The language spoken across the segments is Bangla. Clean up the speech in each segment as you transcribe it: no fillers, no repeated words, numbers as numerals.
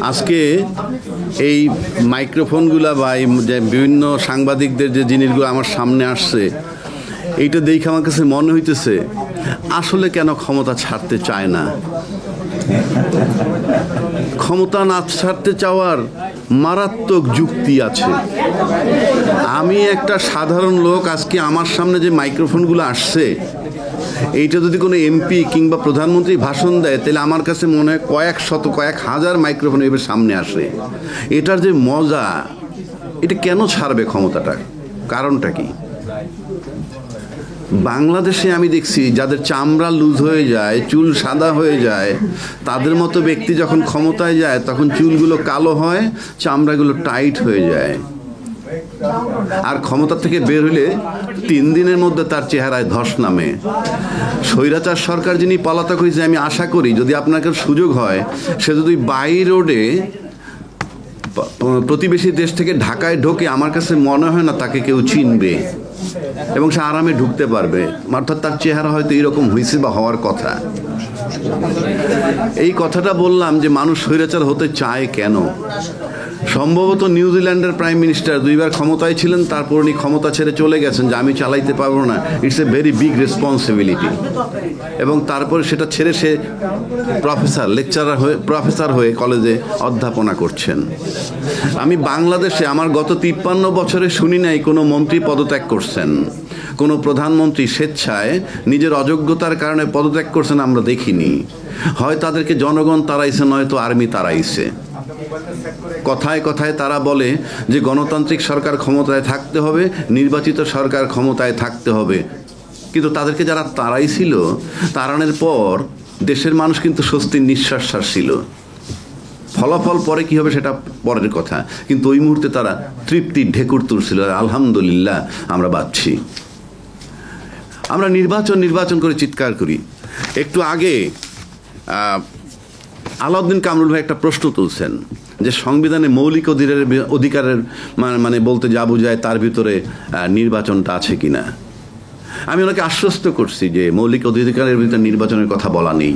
আজকে এই মাইক্রোফোনগুলা বা এই যে বিভিন্ন সাংবাদিকদের যে জিনিসগুলো আমার সামনে আসছে, এইটা দেখে আমার কাছে মনে হইতেছে আসলে কেন ক্ষমতা ছাড়তে চায় না। ক্ষমতা না ছাড়তে চাওয়ার মারাত্মক যুক্তি আছে। আমি একটা সাধারণ লোক, আজকে আমার সামনে যে মাইক্রোফোনগুলো আসছে, এইটা যদি কোনো এমপি কিংবা প্রধানমন্ত্রী ভাষণ দেয়, তাহলে আমার কাছে মনে হয় কয়েক শত কয়েক হাজার মাইক্রোফোন এবার সামনে আসে। এটার যে মজা, এটা কেন ছাড়বে ক্ষমতাটা? কারণটা কি? বাংলাদেশে আমি দেখছি যাদের চামড়া লুজ হয়ে যায়, চুল সাদা হয়ে যায়, তাদের মতো ব্যক্তি যখন ক্ষমতায় যায় তখন চুলগুলো কালো হয়, চামড়াগুলো টাইট হয়ে যায়, আর ক্ষমতা থেকে বের হলে 3 দিনের মধ্যে তার চেহারায় ধস নামে। স্বৈরাচার সরকার যিনি পলাতক হয়েছে, আমি আশা করি যদি আপনাকে সুযোগ হয়, সে যদি বাই রোডে প্রতিবেশী দেশ থেকে ঢাকায় ঢোকে, আমার কাছে মনে হয় না তাকে কেউ চিনবে এবং সে আরামে ঢুকতে পারবে। অর্থাৎ তার চেহারা হয়তো এরকম হয়েছে বা হওয়ার কথা। এই কথাটা বললাম যে মানুষ স্বৈরাচার হতে চায় কেন। সম্ভবত নিউজিল্যান্ডের প্রাইম মিনিস্টার 2 বার ক্ষমতায় ছিলেন, তারপর উনি ক্ষমতা ছেড়ে চলে গেছেন যে আমি চালাইতে পারবো না, it's a very big responsibility. এবং তারপরে সেটা ছেড়ে সে প্রফেসর হয়ে কলেজে অধ্যাপনা করছেন। আমি বাংলাদেশে আমার গত 53 বছরে শুনি নাই কোনো মন্ত্রী পদত্যাগ করছেন, কোনো প্রধানমন্ত্রী স্বেচ্ছায় নিজের অযোগ্যতার কারণে পদত্যাগ করছেন আমরা দেখিনি। হয় তাদেরকে জনগণ তাড়াইছে, নয়তো আর্মি তাড়াইছে। কথায় কথায় তারা বলে যে গণতান্ত্রিক সরকার ক্ষমতায় থাকতে হবে, নির্বাচিত সরকার ক্ষমতায় থাকতে হবে, কিন্তু তাদেরকে যারা তাড়াইছিল, তাড়ানোর পর দেশের মানুষ কিন্তু স্বস্তির নিঃশ্বাস ছাড়ছিল। ফলাফল পরে কি হবে সেটা পরের কথা, কিন্তু ওই মুহূর্তে তারা তৃপ্তির ঢেকুর তুলছিল, আলহামদুলিল্লাহ আমরা বাঁচছি। আমরা নির্বাচন করে চিৎকার করি। একটু আগে আলাউদ্দিন কামরুল ভাই একটা প্রশ্ন তুলছেন যে সংবিধানে মৌলিক অধিকারের মানে বলতে যা বোঝায় তার ভিতরে নির্বাচনটা আছে কিনা। আমি ওনাকে আশ্বস্ত করছি যে মৌলিক অধিকারের ভিতরে নির্বাচনের কথা বলা নেই।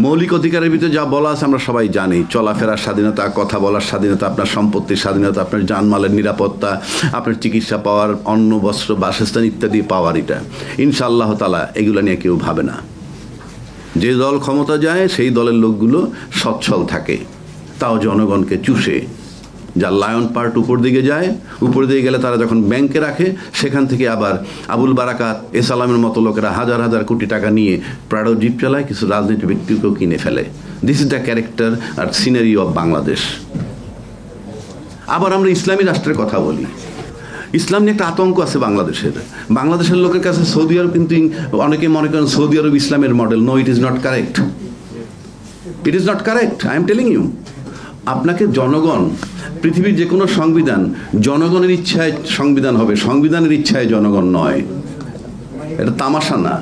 মৌলিক অধিকারের ভিতরে যা বলা আছে আমরা সবাই জানি, চলাফেরার স্বাধীনতা, কথা বলার স্বাধীনতা, আপনার সম্পত্তির স্বাধীনতা, আপনার জানমালের নিরাপত্তা, আপনার চিকিৎসা পাওয়ার, অন্ন বস্ত্র বাসস্থান ইত্যাদি পাওয়ার। এটা ইনশাআল্লাহ তাআলা এগুলো নিয়ে কেউ ভাবে না। যে দল ক্ষমতা যায় সেই দলের লোকগুলো সচ্ছল থাকে, তাও জনগণকে চুষে। যার লায়ন পার্ট উপর দিকে যায়, উপর দিকে গেলে তারা যখন ব্যাংকে রাখে, সেখান থেকে আবার আবুল বারাকাত, এসালামের মতো লোকেরা হাজার হাজার কোটি টাকা নিয়ে প্রাডো জিপ চালায়, কিছু রাজনীতি ব্যক্তিকেও কিনে ফেলে। দিস ইজ দ্য ক্যারেক্টার আর সিনারি অফ বাংলাদেশ। আবার আমরা ইসলামী রাষ্ট্রের কথা বলি। ইসলাম নিয়ে একটা আতঙ্ক আছে বাংলাদেশের লোকের কাছে। সৌদি আরব কিন্তু অনেকে মনে করেন সৌদি আরব ইসলামের model. No, it is not correct. It is not correct, I am telling you. আপনাকে জনগণ, পৃথিবীর যে কোনো সংবিধান জনগণের ইচ্ছায় সংবিধান হবে, সংবিধানের ইচ্ছায় জনগণ নয়। এটা তামাশা না।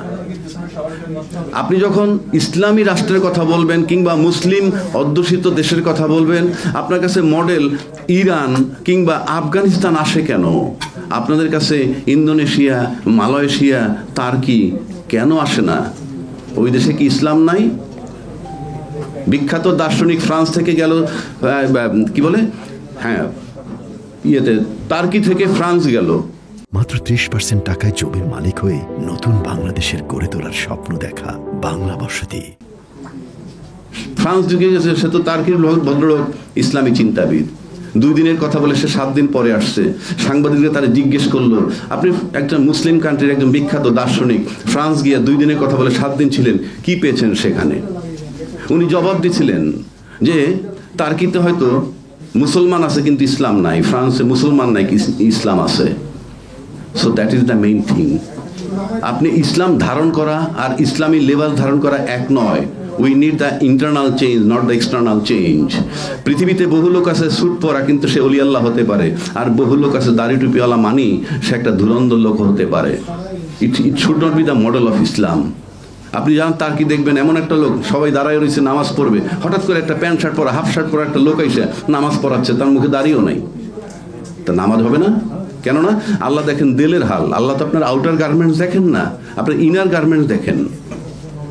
আপনি যখন ইসলামী রাষ্ট্রের কথা বলবেন কিংবা মুসলিম অধ্যুষিত দেশের কথা বলবেন, আপনার কাছে মডেল ইরান কিংবা আফগানিস্তান আসে কেন? আপনাদের কাছে ইন্দোনেশিয়া, মালয়েশিয়া, তার্কি কেন আসে না? ওই দেশে কি ইসলাম নাই? বিখ্যাত দার্শনিক ফ্রান্স থেকে গেল, কি বলে, হ্যাঁ, তার্কি থেকে ফ্রান্স গেল। মাত্র 30% টাকায় জমির মালিক হয়ে নতুন বাংলাদেশের গড়ে তোলার স্বপ্ন দেখা বাংলা বসতি। ফ্রান্স ঢুকে গেছে, সে তো তার্কির ভদ্রলোক, ইসলামী চিন্তাবিদ। 2 দিনের কথা বলে সে 7 দিন পরে আসছে। সাংবাদিকরা তারা জিজ্ঞেস করলো, আপনি একটা মুসলিম কান্ট্রির একজন বিখ্যাত দার্শনিক, ফ্রান্স গিয়ে 2 দিনের কথা বলে 7 দিন ছিলেন, কি পেয়েছেন সেখানে? উনি জবাব দিয়েছিলেন যে তার্কিতে হয়তো মুসলমান আছে কিন্তু ইসলাম নাই, ফ্রান্সে মুসলমান নাই, ইসলাম আছে। So that is the main thing. আপনি ইসলাম ধারণ করা আর ইসলামী লেবাস ধারণ করা এক নয়। We need the internal change, not the external change. পৃথিবীতে বহু লোক আছে স্যুট পরা, কিন্তু সে অলি আল্লাহ হতে পারে। আর বহু লোক আছে দাড়ি টুপিওয়ালা মানি, সে একটা ধুরন্ধর লোক হতে পারে। It should not be the model of Islam. আপনি জানেন তার কি দেখবেন, এমন একটা লোক সবাই দাঁড়ায় রয়েছে নামাজ পড়বে, হঠাৎ করে একটা প্যান্ট শার্ট পরা, হাফ শার্ট পরা একটা লোক এসে নামাজ পড়াচ্ছে, তার মুখে দাঁড়িয়েও নাই, তা নামাজ হবে না? কেননা আল্লাহ দেখেন দিলের হাল। আল্লাহ তো আপনার আউটার গার্মেন্টস দেখেন না, আপনার ইনার গার্মেন্টস দেখেন।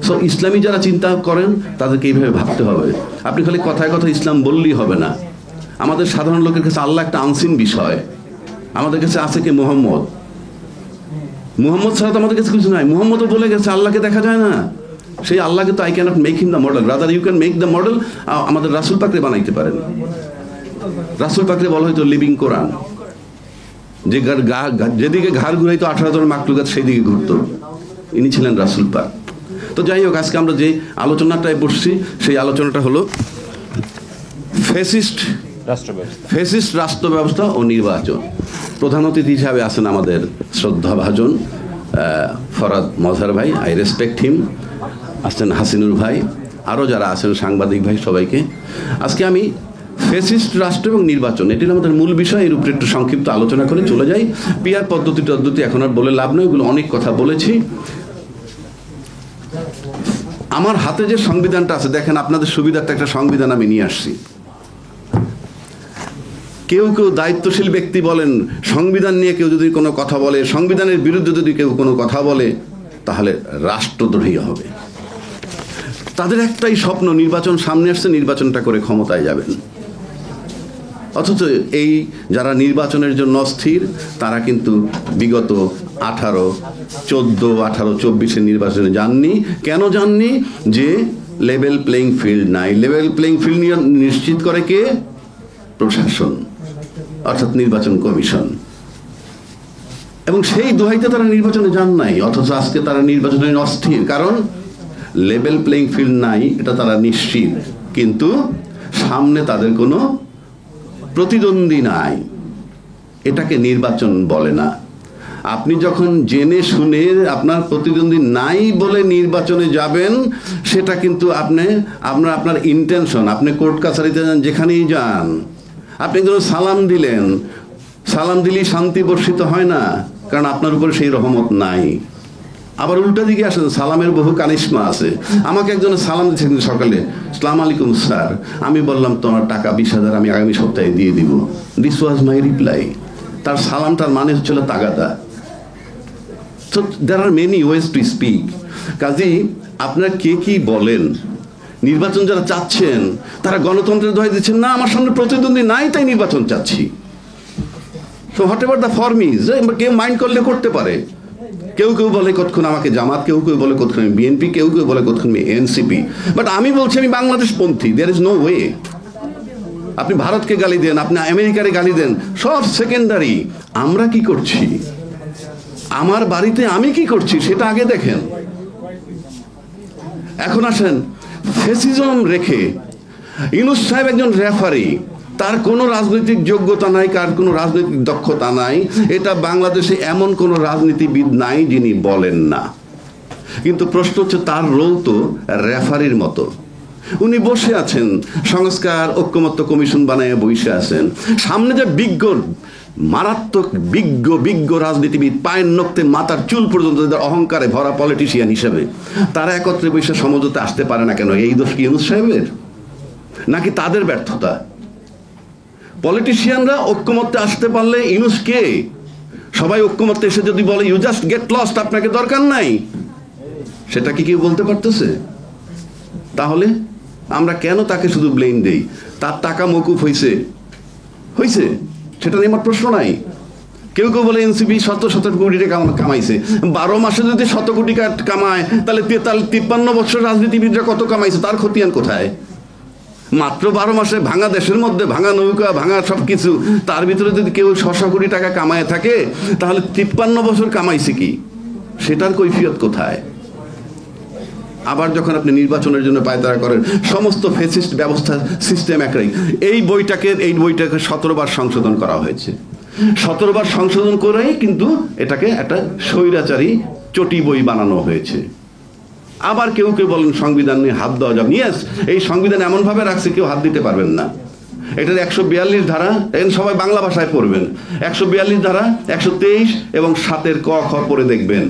সো ইসলামী যারা চিন্তা করেন তাদেরকে এইভাবে ভাবতে হবে। আপনি খালি কথায় কথা ইসলাম বললেই হবে না। আমাদের সাধারণ লোকের কাছে আল্লাহ একটা আনসিন বিষয়। আমাদের কাছে আছে কি মুহাম্মদ ছাড়া তো আমাদের কাছে কিছু নাই। মুহাম্মদও বলে গেছে আল্লাহকে দেখা যায় না। সেই আল্লাহকে তো I can't make him the model, rather you can make the model. আমাদের রাসূল পাকরে বানাইতে পারেন। রাসূল পাকরে বলা হয়তো লিভিং কোরআন। যে যেদিকে ঘাড় ঘুরাইতো 18 জন মাকলুকাত সেই দিকে ঘুরতো, ইনি ছিলেন রাসূল পাক। তো যাই হোক, আজকে আমরা যে আলোচনাটায় বসছি সেই আলোচনাটা হলো ফ্যাসিস্ট রাষ্ট্র ব্যবস্থা ও নির্বাচন। প্রধান অতিথি হিসাবে আছেন আমাদের শ্রদ্ধাভাজন ফরাদ মজহার ভাই, আই রেসপেক্ট হিম। আছেন হাসিনুর ভাই, আরও যারা আছেন সাংবাদিক ভাই, সবাইকে আজকে আমি ফ্যাসিস্ট রাষ্ট্র এবং নির্বাচন, এটি আমাদের মূল বিষয়। এর উপরে একটু সংক্ষিপ্ত আলোচনা করে চলে যাই। পিয়ার পদ্ধতি এখন আর বলে লাভ নয়, এগুলো অনেক কথা বলেছি। আমার হাতে যে সংবিধানটা আছে দেখেন, আপনাদের সুবিধার্থে একটা সংবিধান আমি নিয়ে আসছি। কেউ দায়িত্বশীল ব্যক্তি বলেন, সংবিধান নিয়ে কেউ যদি কোনো কথা বলে, সংবিধানের বিরুদ্ধে যদি কেউ কোনো কথা বলে, তাহলে রাষ্ট্রদ্রোহী হবে। তাদের একটাই স্বপ্ন, নির্বাচন সামনে আসছে, নির্বাচনটা করে ক্ষমতায় যাবেন। অথচ এই যারা নির্বাচনের জন্য অস্থির, তারা কিন্তু বিগত 18, 14, 18, 24 নির্বাচনে যাননি। কেন যাননি? যে লেভেল প্লেইং ফিল্ড নাই। লেভেল প্লেইং ফিল্ড নিশ্চিত করে কে? প্রশাসন, অর্থাৎ নির্বাচন কমিশন। এবং সেই দোহাইতে তারা নির্বাচনে যান নাই। অথচ আজকে তারা নির্বাচনে অস্থির, কারণ লেভেল প্লেইং ফিল্ড নাই, এটা তারা নিশ্চিত। কিন্তু সামনে তাদের কোনো প্রতিদ্বন্দ্বী নাই। এটাকে নির্বাচন বলে না। আপনি যখন জেনে শুনে আপনার প্রতিদ্বন্দ্বী নাই বলে নির্বাচনে যাবেন, সেটা কিন্তু আপনার ইন্টেনশন। আপনি কোর্ট কাছারিতে যান, যেখানেই যান, আপনি একজন সালাম দিলেন, সালাম দিলেই শান্তি বর্ষিত হয় না, কারণ আপনার উপরে সেই রহমত নাই। আবার উল্টা দিকে আসেন, সালামের বহু কারিশমা আছে। আমাকে একজন সালাম দিচ্ছে কিন্তু সকালে, আসসালামু আলাইকুম স্যার। আমি বললাম তোমার টাকা 20,000 আমি আগামী সপ্তাহে দিয়ে দিব। This was my reply. তার সালামটার মানে হচ্ছিল তাগাদা। So there are many ways to speak. কাজেই আপনারা কে কি বলেন, নির্বাচন যারা চাচ্ছেন তারা গণতন্ত্রের দোহাই দিচ্ছেন না, আমার সামনে প্রতিদ্বন্দ্বী নাই তাই নির্বাচন চাচ্ছি। So what ever the form is, কেউ মাইন্ড করলে করতে পারে। কেউ বলে কতক্ষণ আমাকে জামাত, কেউ বলে কতক্ষণ আমি বিএনপি, কেউ বলে কতক্ষণ আমি এনসিপি। বাট আমি বলছি আমি বাংলাদেশপন্থী। There is no way. আপনি ভারতকে গালি দেন, আপনি আমেরিকারে গালি দেন, সব সেকেন্ডারি। আমরা কি করছি, আমার বাড়িতে আমি কি করছি সেটা আগে দেখেন। এখন আসেন, ফ্যাসিজম রেখে ইউনূস সাহেব একজন রেফারি, তার কোনো রাজনৈতিক যোগ্যতা নাই, কার কোনো রাজনৈতিক দক্ষতা নাই। এটা বাংলাদেশে এমন কোনো রাজনীতিবিদ নাই যিনি বলেন না। কিন্তু প্রশ্ন হচ্ছে, তার রোল তো রেফারির মতো। উনি বসে আছেন, সংস্কার ঐক্যমত্য কমিশন বানায় বসে আছেন। সামনে যে মারাত্মক বিজ্ঞ রাজনীতিবিদ, পায়ের নখতে মাথার চুল পর্যন্ত অহংকারে ভরা পলিটিশিয়ান হিসেবে, তারা একত্রে বসে সমঝোতে আসতে পারে না কেন? এই দোষ কি ইউনূস সাহেবের, নাকি তাদের ব্যর্থতা? পলিটিশিয়ানরা ঐক্যমত্যে আসতে পারলে ইউনূস কে? সবাই ঐক্যমত্যে এসে যদি বলে ইউ জাস্ট গেট লস্ট, আপনাকে দরকার নাই, সেটা কি কেউ বলতে পারতেছে? তাহলে আমরা কেন তাকে শুধু ব্লেম দেই? তার টাকা মকুফ হয়েছে, সেটা নিয়ে আমার প্রশ্ন নাই। কেউ বলে এনসিপি শত কোটি টাকা কামাইছে। 12 মাসে যদি 100 কোটি কামায়, তাহলে 53 বছর রাজনীতিবিদরা কত কামাইছে? তার খতিয়ান কোথায়? মাত্র 12 মাসে ভাঙা দেশের মধ্যে, ভাঙা নৌকা, ভাঙা সব কিছু, তার ভিতরে যদি কেউ 600 কোটি টাকা কামায় থাকে, তাহলে 53 বছর কামাইছে কি? সেটার কৈফিয়ত কোথায়? আবার যখন আপনি নির্বাচনের জন্য পায়তারা করেন, সমস্ত ফ্যাসিস্ট ব্যবস্থা সিস্টেম একই। এই বইটাকে 17 বার সংশোধন করা হয়েছে। 17 বার সংশোধন করেই কিন্তু এটাকে একটা স্বৈরাচারী চটি বই বানানো হয়েছে। আবার কেউ বলেন সংবিধান নিয়ে হাত দেওয়া যাবে। ইয়েস, এই সংবিধান এমনভাবে রাখছে কেউ হাত দিতে পারবেন না। এটার 142 ধারা, সবাই বাংলা ভাষায় পড়বেন। 142 ধারা, 123 এবং 7 ক খ পড়ে দেখবেন,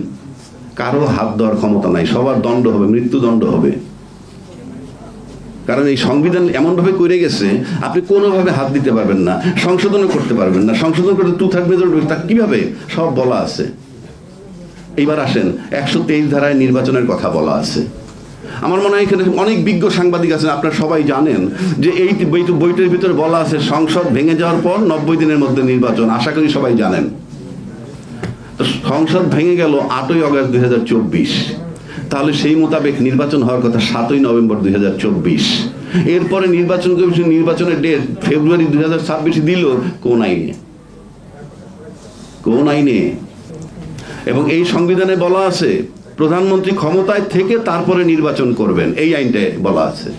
কারো হাত দেওয়ার ক্ষমতা নাই, সবার দণ্ড হবে, মৃত্যুদণ্ড হবে। কারণ এই সংবিধান এমনভাবে করে গেছে, আপনি কোনোভাবে হাত দিতে পারবেন না, সংশোধনও করতে পারবেন না। সংশোধন করতে 2/3 মেজরিটি, তা কিভাবে? সব বলা আছে। এইবার আসেন, 123 ধারায় নির্বাচনের কথা বলা আছে। আমার মনে হয় এখানে অনেক বিজ্ঞ সাংবাদিক আছেন, আপনারা সবাই জানেন যে এই বইটির ভিতরে বলা আছে সংসদ ভেঙে যাওয়ার পর 90 দিনের মধ্যে নির্বাচন, আশা করি সবাই জানেন। তো সংসদ ভেঙে গেল 8ই অগস্ট 2024, তাহলে সেই মোতাবেক নির্বাচন হওয়ার কথা 7ই নভেম্বর 2024। এরপরে নির্বাচন কমিশন নির্বাচনের ডেট ফেব্রুয়ারি 2026 দিল কোন আইনে? কোন আইনে? এবং এই সংবিধানে বলা আছে প্রধানমন্ত্রী ক্ষমতায় থেকে তারপরে নির্বাচন করবেন, এই আইনটায় বলা আছে।